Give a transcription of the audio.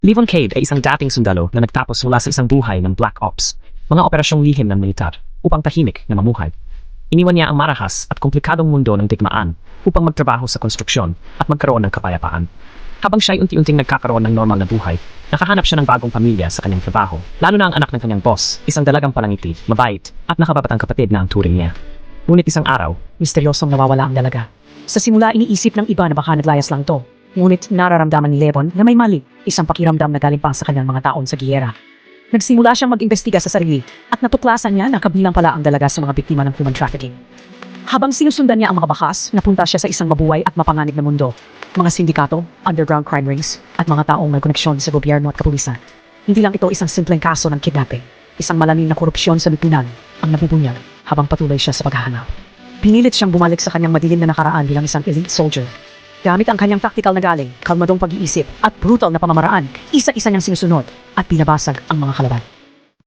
Levon Cade ay isang dating sundalo na nagtapos mula sa isang buhay ng Black Ops, mga operasyong lihim ng militar, upang tahimik na mamuhay. Iniwan niya ang marahas at komplikadong mundo ng digmaan upang magtrabaho sa konstruksyon at magkaroon ng kapayapaan. Habang siya ay unti-unting nagkakaroon ng normal na buhay, nakahanap siya ng bagong pamilya sa kanyang trabaho, lalo na ang anak ng kanyang boss, isang dalagang palangiti, mabait, at nakababatang kapatid na ang turing niya. Ngunit isang araw, misteryosong nawawala ang dalaga. Sa simula iniisip ng iba na baka naglayas lang to. Ngunit nararamdaman ni Levon na may mali, isang pakiramdam na galing pa sa kanyang mga taon sa giyera. Nagsimula siyang mag-imbestiga sa sarili at natuklasan niya na kabilang pala ang dalaga sa mga biktima ng human trafficking. Habang sinusundan niya ang mga bakas, napunta siya sa isang mabuhay at mapanganib na mundo. Mga sindikato, underground crime rings, at mga taong may koneksyon sa gobyerno at kapulisan. Hindi lang ito isang simpleng kaso ng kidnapping. Isang malalim na korupsyon sa lipunan ang nabubunyag habang patuloy siya sa paghahanap. Pinilit siyang bumalik sa kanyang madilim na nakaraan bilang isang elite soldier. Gamit ang kanyang tactical na galing, kalmadong pag-iisip at brutal na pamamaraan, isa-isa niyang sinusunod at binabasag ang mga kalaban.